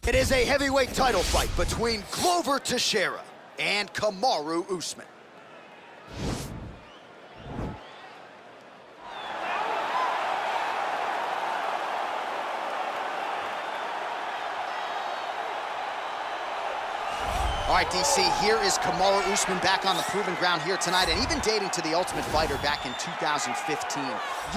It is a heavyweight title fight between Glover Teixeira and Kamaru Usman. All right, DC, here is Kamaru Usman back on the proven ground here tonight, and even dating to the Ultimate Fighter back in 2015.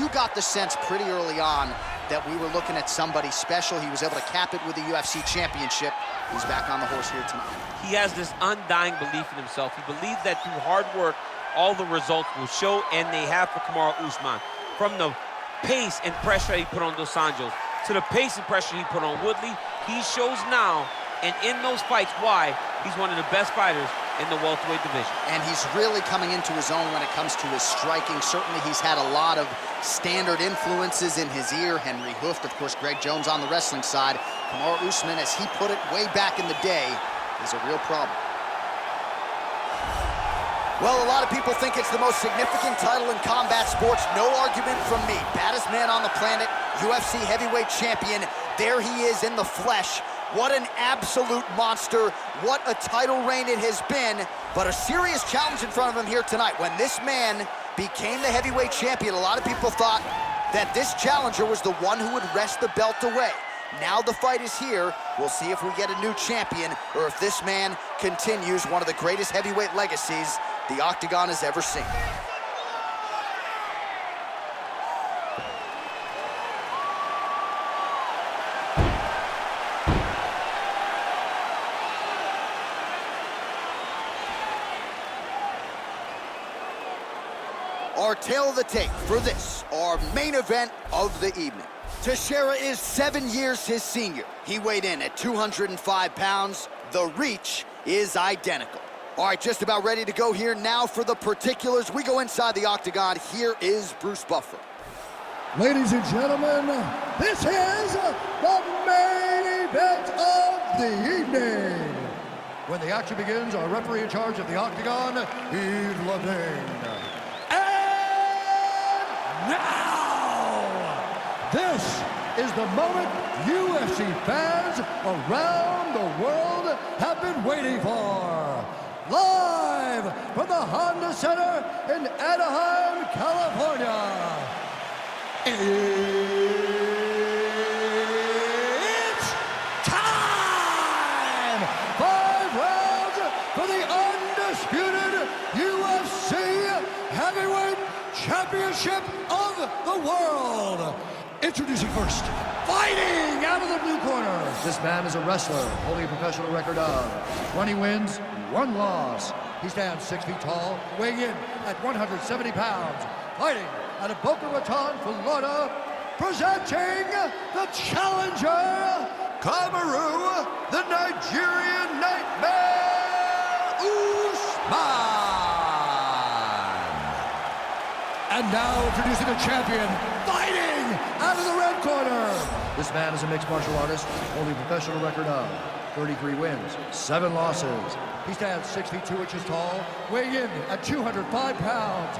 You got the sense pretty early on that we were looking at somebody special. He was able to cap it with the UFC championship. He's back on the horse here tonight. He has this undying belief in himself. He believes that through hard work, all the results will show, and they have for Kamaru Usman. From the pace and pressure he put on Dos Anjos to the pace and pressure he put on Woodley, he shows now, and in those fights, why he's one of the best fighters in the welterweight division. And he's really coming into his own when it comes to his striking. Certainly he's had a lot of standard influences in his ear. Henry Hooft, of course, Greg Jones on the wrestling side. Kamaru Usman, as he put it way back in the day, is a real problem. Well, a lot of people think it's the most significant title in combat sports. No argument from me. Baddest man on the planet, UFC heavyweight champion. There he is in the flesh. What an absolute monster. What a title reign it has been. But a serious challenge in front of him here tonight. When this man became the heavyweight champion, a lot of people thought that this challenger was the one who would wrest the belt away. Now the fight is here. We'll see if we get a new champion or if this man continues one of the greatest heavyweight legacies the Octagon has ever seen. Our tale of the tape for this, our main event of the evening. Teixeira is 7 years his senior. He weighed in at 205 pounds. The reach is identical. All right, just about ready to go here now for the particulars. We go inside the Octagon. Here is Bruce Buffer. Ladies and gentlemen, this is the main event of the evening. When the action begins, our referee in charge of the Octagon, Yves Levine. Now, this is the moment UFC fans around the world have been waiting for. Live from the Honda Center in Anaheim, California. It's time! 5 rounds for the undisputed UFC Heavyweight Championship of the world. Introducing first, fighting out of the blue corner. This man is a wrestler, holding a professional record of 20 wins, 1 loss. He stands 6 feet tall, weighing in at 170 pounds. Fighting out of Boca Raton, Florida, presenting the challenger, Kamaru, the Nigerian Nightmare, Usman. And now introducing the champion, fighting out of the red corner. This man is a mixed martial artist, holding a professional record of 33 wins, 7 losses. He stands 6 feet 2 inches tall, weighing in at 205 pounds.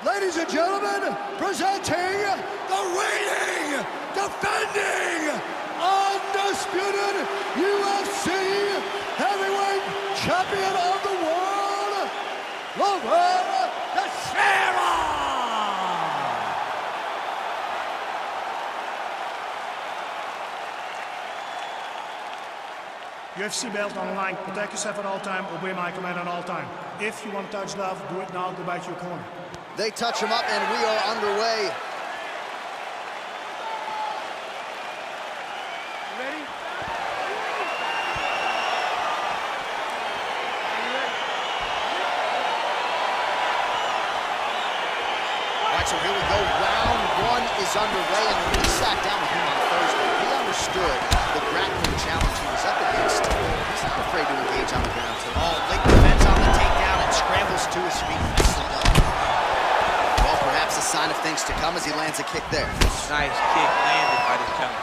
Ladies and gentlemen, presenting the reigning, defending, undisputed UFC heavyweight champion of the world, Glover Teixeira. UFC belt on the line. Protect yourself at all time. Obey my command at all time. If you want to touch love, do it now. Go back to your corner. They touch him up, and we are underway. Ready? All right, so here we go. Round 1 is underway, and when we sat down with him on Thursday, he understood the grappling challenge he was up against. He's not afraid to engage on the ground at all. Late defense on the takedown and scrambles to his feet. Nicely done. Well, perhaps a sign of things to come as he lands a kick there. Nice kick landed by this counter.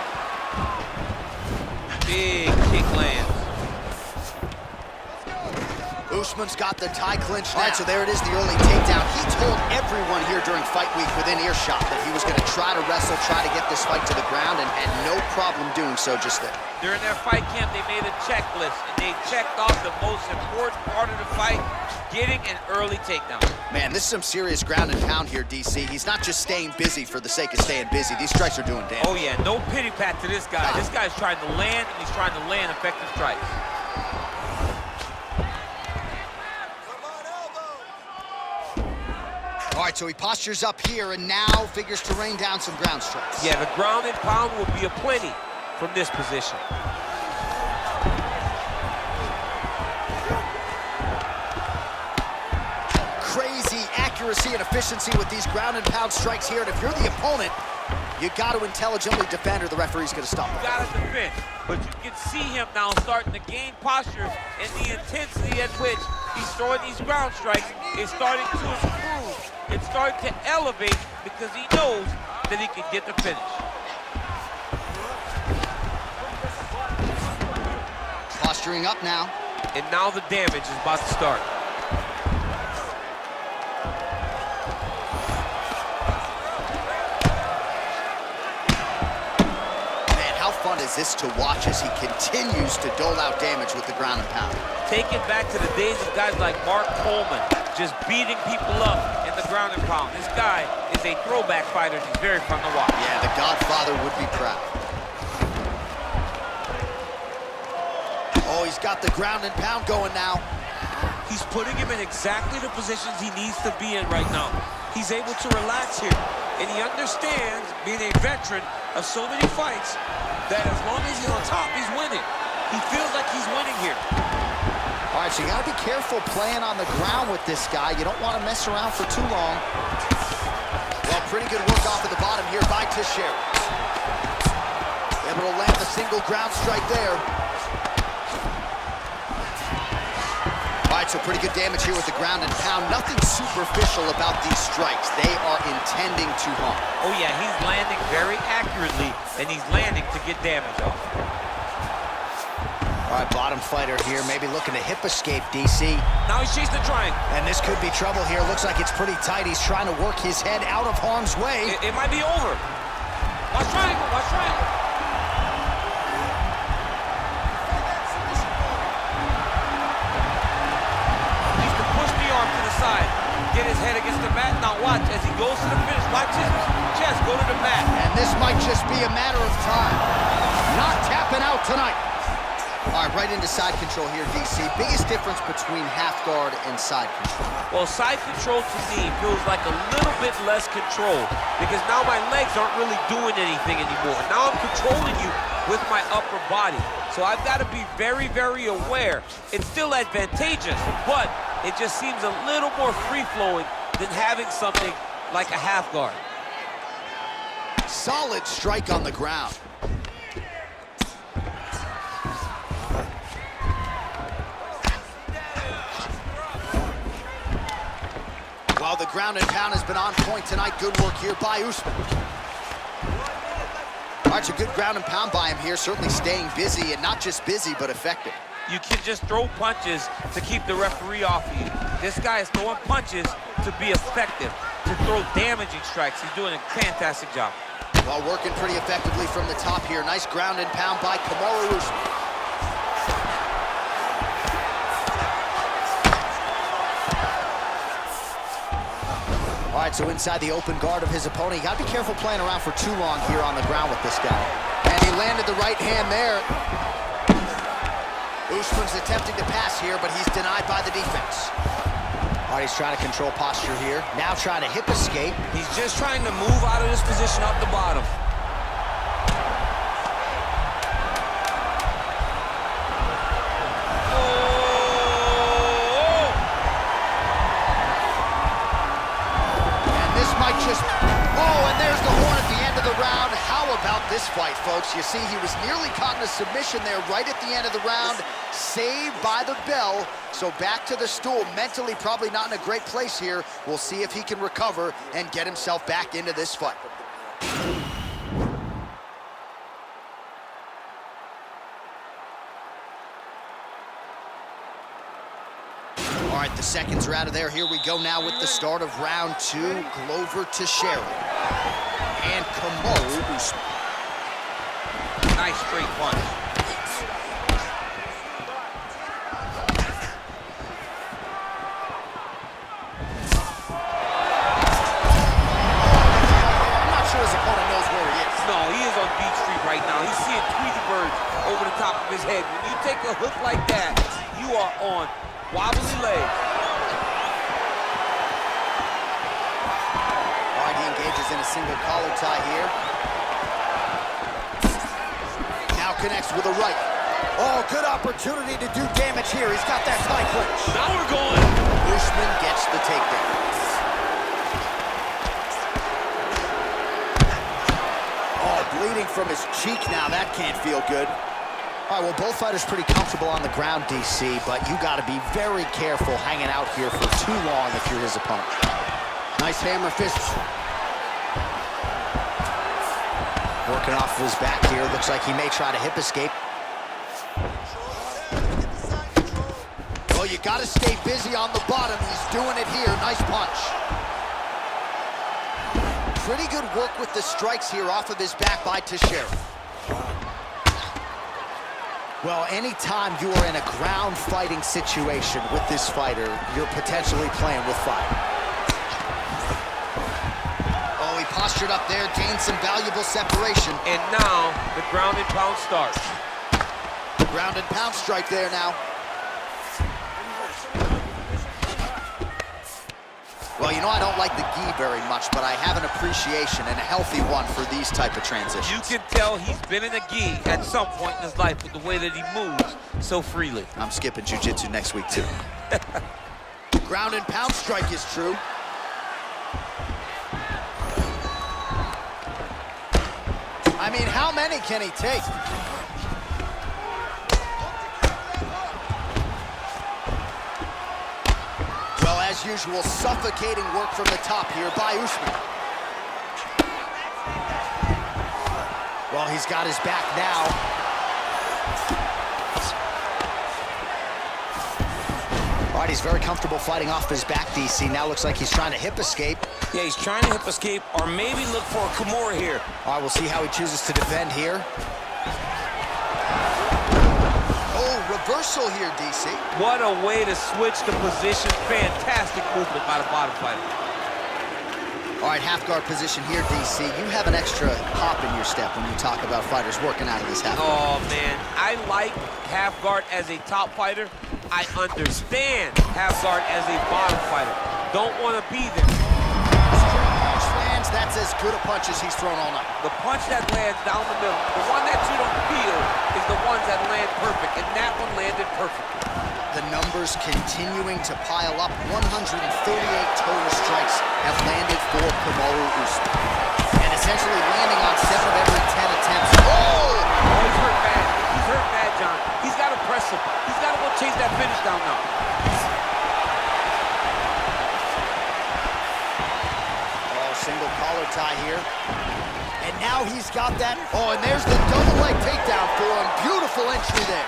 Big kick lands. Usman's got the tie clinched now. All right, so there it is, the early takedown. He told everyone here during fight week within earshot that he was going to try to wrestle, try to get this fight to the ground, and had no problem doing so just there. During their fight camp, they made a checklist, and they checked off the most important part of the fight, getting an early takedown. Man, this is some serious ground and pound here, DC. He's not just staying busy for the sake of staying busy. These strikes are doing damage. Oh, yeah, no pity pat to this guy. This guy's trying to land, and he's trying to land effective strikes. All right, so he postures up here and now figures to rain down some ground strikes. Yeah, the ground and pound will be aplenty from this position. Crazy accuracy and efficiency with these ground and pound strikes here, and if you're the opponent, you got to intelligently defend or the referee's going to stop. You got to defend, but you can see him now starting to gain posture, and the intensity at which he's throwing these ground strikes is starting to improve. It's starting to elevate because he knows that he can get the finish. Posturing up now. And now the damage is about to start. Fun is this to watch as he continues to dole out damage with the ground and pound. Take it back to the days of guys like Mark Coleman, just beating people up in the ground and pound. This guy is a throwback fighter. He's very fun to watch. Yeah, the Godfather would be proud. Oh, he's got the ground and pound going now. He's putting him in exactly the positions he needs to be in right now. He's able to relax here, and he understands, being a veteran of so many fights, that as long as he's on top, he's winning. He feels like he's winning here. All right, so you gotta be careful playing on the ground with this guy. You don't want to mess around for too long. Well, pretty good work off of the bottom here by Teixeira. Able to land the single ground strike there. All right, so pretty good damage here with the ground and pound. Nothing superficial about these strikes. They are intending to harm. Oh, yeah, he's landing very accurately, and he's landing to get damage off. All right, bottom fighter here, maybe looking to hip escape, DC. Now he's chasing the triangle. And this could be trouble here. Looks like it's pretty tight. He's trying to work his head out of harm's way. It might be over. Watch triangle, watch triangle. Get his head against the mat. Now watch as he goes to the finish. Watch his chest go to the mat. And this might just be a matter of time. Not tapping out tonight. All right, right into side control here, DC. Biggest difference between half guard and side control? Well, side control to me feels like a little bit less control because now my legs aren't really doing anything anymore. Now I'm controlling you with my upper body. So I've got to be very, very aware. It's still advantageous, but it just seems a little more free-flowing than having something like a half guard. Solid strike on the ground. While the ground and pound has been on point tonight, good work here by Usman. All right, so good ground and pound by him here, certainly staying busy, and not just busy, but effective. You can just throw punches to keep the referee off of you. This guy is throwing punches to be effective, to throw damaging strikes. He's doing a fantastic job. Well, working pretty effectively from the top here. Nice ground and pound by Kamaru Usman. All right, so inside the open guard of his opponent. You got to be careful playing around for too long here on the ground with this guy. And he landed the right hand there. Usman's attempting to pass here, but he's denied by the defense. All right, he's trying to control posture here. Now trying to hip escape. He's just trying to move out of this position up the bottom. And there's the horn at the end of the round. How about this fight, folks? You see, he was nearly caught in a submission there right at the end of the round. Saved by the bell. So back to the stool. Mentally probably not in a great place here. We'll see if he can recover and get himself back into this fight. All right, the seconds are out of there. Here we go now with the start of round 2. Glover Teixeira and Kamaru Usman. Nice straight punch. I'm not sure his opponent knows where he is. No, he is on Beach Street right now. He's seeing Tweety birds over the top of his head. When you take a hook like that, you are on wobbly legs. All right, he engages in a single collar tie here. Now connects with a right. Oh, good opportunity to do damage here. He's got that tie clinch. Now we're going. Usman gets the takedown. Oh, bleeding from his cheek now. That can't feel good. All right, well, both fighters pretty comfortable on the ground, DC, but you got to be very careful hanging out here for too long if you're his opponent. Nice hammer fists. Working off of his back here. Looks like he may try to hip escape. Well, you got to stay busy on the bottom. He's doing it here. Nice punch. Pretty good work with the strikes here off of his back by Teixeira. Well, anytime you are in a ground fighting situation with this fighter, you're potentially playing with fire. Oh, he postured up there, gained some valuable separation. And now the ground and pound starts. Ground and pound strike there now. Well, you know I don't like the gi very much, but I have an appreciation and a healthy one for these type of transitions. You can tell he's been in a gi at some point in his life with the way that he moves so freely. I'm skipping jiu-jitsu next week, too. Ground and pound strike is true. I mean, how many can he take? Well, as usual, suffocating work from the top here by Usman. Well, he's got his back now. All right, he's very comfortable fighting off his back, DC. Now looks like he's trying to hip escape. Yeah, he's trying to hip escape or maybe look for a Kimura here. All right, we'll see how he chooses to defend here. Oh, reversal here, DC. What a way to switch the position. Fantastic movement by the bottom fighter. All right, half guard position here, DC. You have an extra hop in your step when you talk about fighters working out of this half guard. Oh, man. I like half guard as a top fighter. I understand half guard as a bottom fighter. Don't want to be there. Punch lands. That's as good a punch as he's thrown all night. The punch that lands down the middle, the one that you don't feel, is the ones that land perfect, and that one landed perfect. The numbers continuing to pile up. 138 total strikes have landed for Kamaru Usman. And essentially landing on 7 of every 10 attempts. Oh! He's hurt bad. He's hurt bad, John. He's got to press him. He's got to go chase that finish down now. Single collar tie here. And now he's got that. Oh, and there's the double leg takedown for him. Beautiful entry there.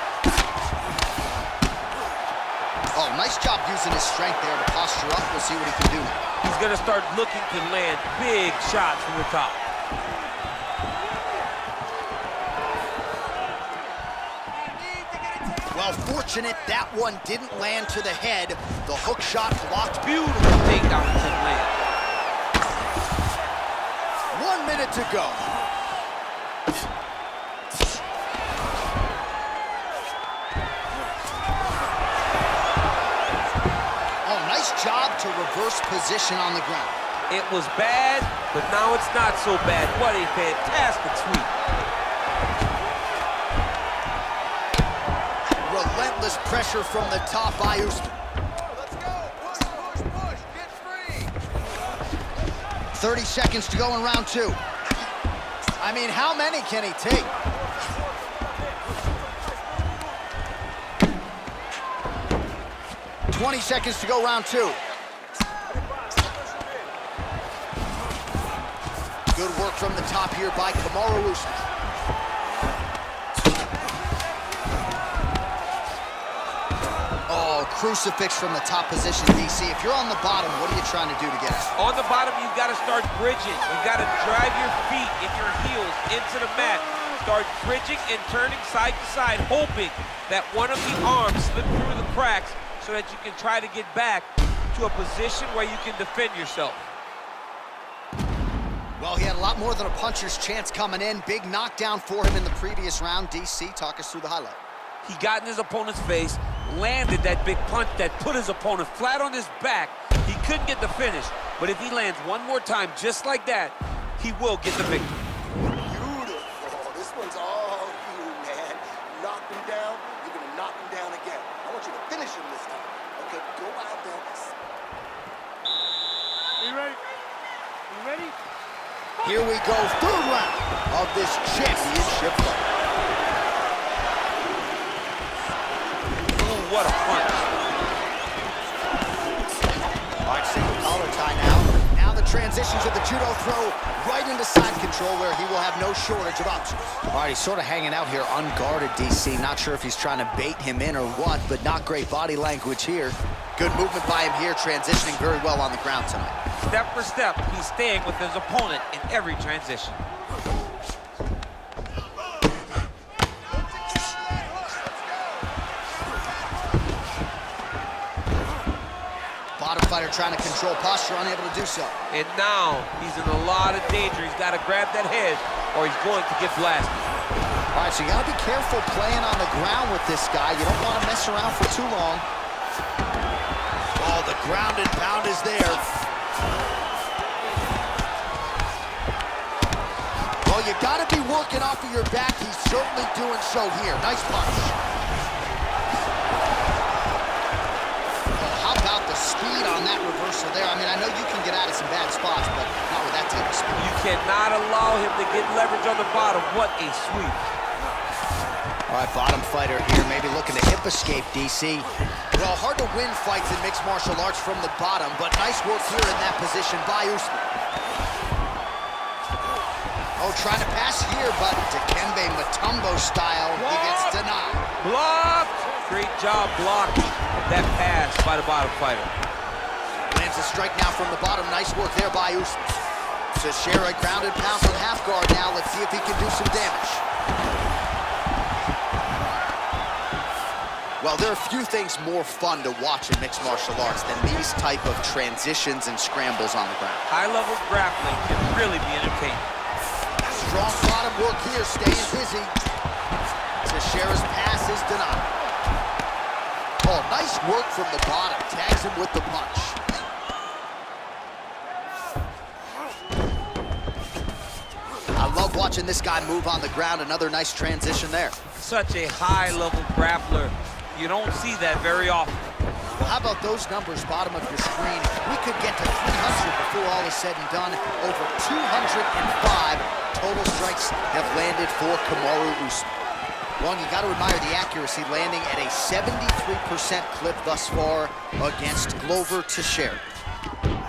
Oh, nice job using his strength there to posture up. We'll see what he can do. He's going to start looking to land big shots from the top. Well, fortunate that one didn't land to the head. The hook shot blocked. Beautiful takedown to the land. 1 minute to go. Oh, nice job to reverse position on the ground. It was bad, but now it's not so bad. What a fantastic sweep. Relentless pressure from the top by Usman. 30 seconds to go in round 2. I mean, how many can he take? $20 seconds to go round 2. Good work from the top here by Kamaru Usman. Oh, crucifix from the top position, DC. If you're on the bottom, what are you trying to do to get out? On the bottom, you've got to start bridging. You've got to drive your feet and your heels into the mat. Start bridging and turning side to side, hoping that one of the arms slip through the cracks so that you can try to get back to a position where you can defend yourself. Well, he had a lot more than a puncher's chance coming in. Big knockdown for him in the previous round. DC, talk us through the highlight. He got in his opponent's face, landed that big punch that put his opponent flat on his back. He couldn't get the finish, but if he lands one more time just like that, he will get the victory. Beautiful. This one's all you, man. Knock him down, you're going to knock him down again. I want you to finish him this time. Okay, go out there. You ready? You ready? Here we go, third round of this championship fight. Ooh, what a punch. All right, single collar tie now. Now the transition to the judo throw right into side control where he will have no shortage of options. All right, he's sort of hanging out here unguarded, DC. Not sure if he's trying to bait him in or what, but not great body language here. Good movement by him here, transitioning very well on the ground tonight. Step for step, he's staying with his opponent in every transition. Bottom fighter trying to control posture, unable to do so. And now he's in a lot of danger. He's got to grab that head or he's going to get blasted. All right, so you got to be careful playing on the ground with this guy. You don't want to mess around for too long. Oh, the ground and pound is there. Well, you got to be working off of your back. He's certainly doing so here. Nice punch. Oh, how about the speed on that reversal there? I mean, I know you can get out of some bad spots, but not with that type of speed. You cannot allow him to get leverage on the bottom. What a sweep. All right, bottom fighter here, maybe looking to hip escape, DC. Well, hard to win fights in mixed martial arts from the bottom, but nice work here in that position by Usman. Oh, trying to pass here, but Dikembe Mutombo style, he gets denied. Blocked! Great job blocking that pass by the bottom fighter. Lands a strike now from the bottom. Nice work there by Usman. Teixeira grounded pound from half guard now. Let's see if he can do some damage. Well, there are few things more fun to watch in mixed martial arts than these type of transitions and scrambles on the ground. High-level grappling can really be entertaining. Strong bottom work here, staying busy. Teixeira's pass is denied. Oh, nice work from the bottom. Tags him with the punch. I love watching this guy move on the ground. Another nice transition there. Such a high-level grappler. You don't see that very often. Well, how about those numbers, bottom of your screen? We could get to 300 before all is said and done. Over 205 total strikes have landed for Kamaru Usman. Well, you got to admire the accuracy, landing at a 73% clip thus far against Glover Teixeira.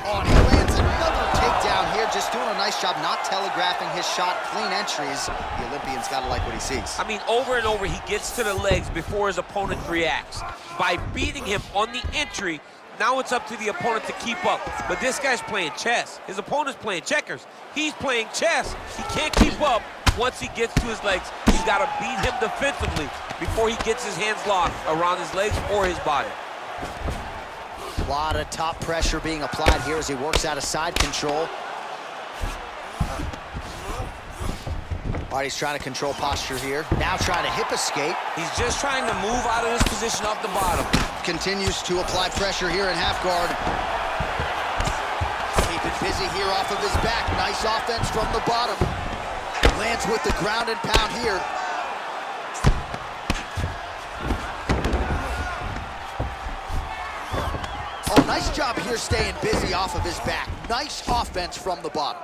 Oh, and he lands another takedown here, just doing a nice job not telegraphing his shot. Clean entries. The Olympian's got to like what he sees. I mean, over and over, he gets to the legs before his opponent reacts. By beating him on the entry, now it's up to the opponent to keep up. But this guy's playing chess. His opponent's playing checkers. He's playing chess. He can't keep up once he gets to his legs. He's got to beat him defensively before he gets his hands locked around his legs or his body. A lot of top pressure being applied here as he works out of side control. All right, he's trying to control posture here. Now trying to hip escape. He's just trying to move out of this position off the bottom. Continues to apply pressure here in half guard. Keep it busy here off of his back. Nice offense from the bottom. Lands with the ground and pound here. Oh, nice job here staying busy off of his back. Nice offense from the bottom.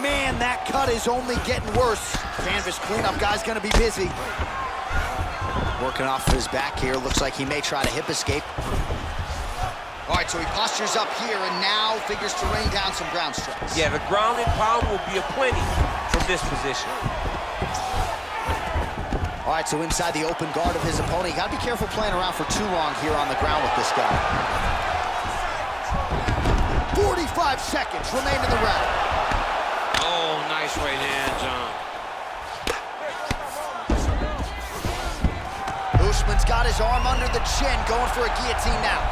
Man, that cut is only getting worse. Canvas cleanup guy's gonna be busy. Working off of his back here. Looks like he may try to hip escape. All right, so he postures up here and now figures to rain down some ground strikes. Yeah, the ground and pound will be aplenty from this position. All right, so inside the open guard of his opponent. You got to be careful playing around for too long here on the ground with this guy. 45 seconds remain in the round. Oh, nice right hand, John. Usman's got his arm under the chin, going for a guillotine now.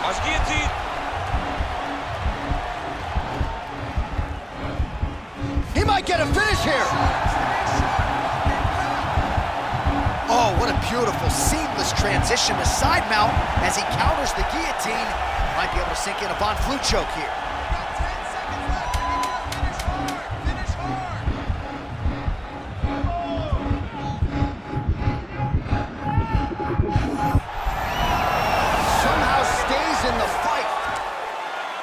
Watch guillotine. He might get a finish here. Oh, what a beautiful, seamless transition to side mount as he counters the guillotine. Might be able to sink in a Von Flue choke here. Somehow stays in the fight.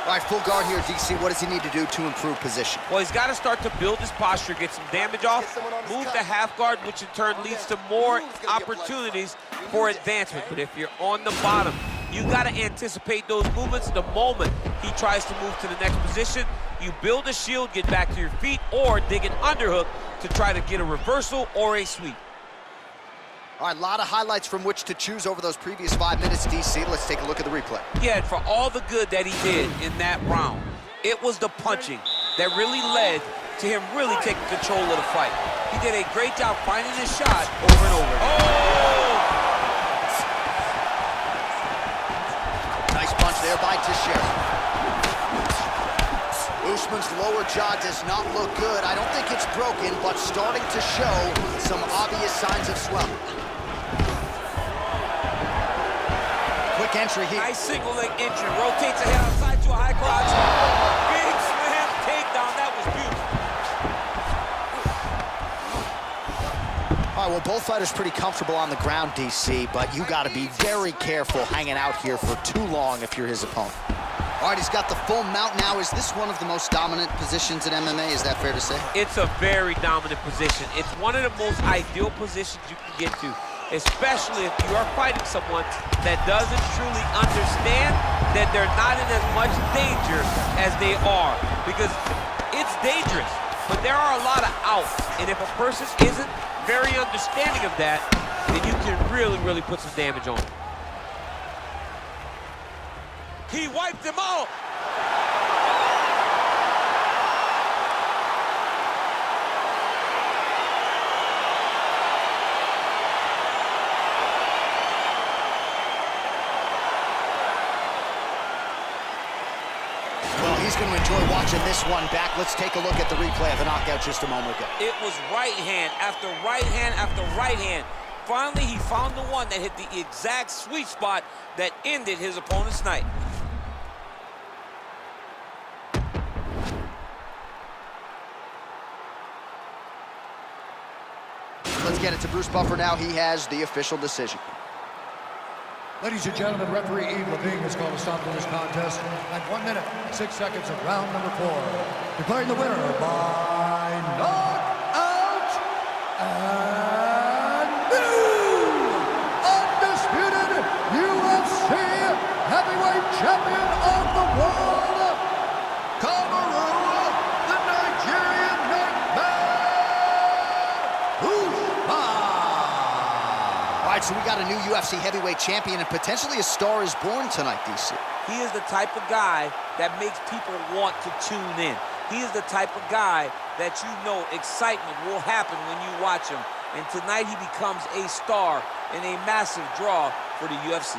All right, full guard here, DC. What does he need to do to improve position? Well, he's got to start to build his posture, get some damage off, move to half guard, which in turn leads to more opportunities for advancement. But if you're on the bottom, you got to anticipate those movements the moment he tries to move to the next position. You build a shield, get back to your feet, or dig an underhook to try to get a reversal or a sweep. All right, a lot of highlights from which to choose over those previous 5 minutes, DC. Let's take a look at the replay. Yeah, and for all the good that he did in that round, it was the punching that really led to him really taking control of the fight. He did a great job finding his shot over and over. Oh! Nice punch there by Teixeira. Usman's lower jaw does not look good. I don't think it's broken, but starting to show some obvious signs of swelling. Quick entry here. Nice single leg entry. Rotates ahead outside to a high crotch. Big slam takedown. That was beautiful. All right, well, both fighters pretty comfortable on the ground, DC, but you got to be very careful hanging out here for too long if you're his opponent. All right, he's got the full mount now. Is this one of the most dominant positions in MMA? Is that fair to say? It's a very dominant position. It's one of the most ideal positions you can get to, especially if you are fighting someone that doesn't truly understand that they're not in as much danger as they are, because it's dangerous, but there are a lot of outs, and if a person isn't very understanding of that, then you can really, really put some damage on them. He wiped them out. Well, he's going to enjoy watching this one back. Let's take a look at the replay of the knockout just a moment ago. It was right hand after right hand after right hand. Finally, he found the one that hit the exact sweet spot that ended his opponent's night. Let's get it to Bruce Buffer now. He has the official decision. Ladies and gentlemen, referee Yves Levine has called a stop to this contest at 1 minute, 6 seconds of round number 4. Declaring the winner by knockout and new undisputed UFC heavyweight champion of the world, Kamaru, the Nigerian Nightmare Usman. All right, so we got a new UFC heavyweight champion, and potentially a star is born tonight, DC. He is the type of guy that makes people want to tune in. He is the type of guy that you know excitement will happen when you watch him. And tonight he becomes a star and a massive draw for the UFC.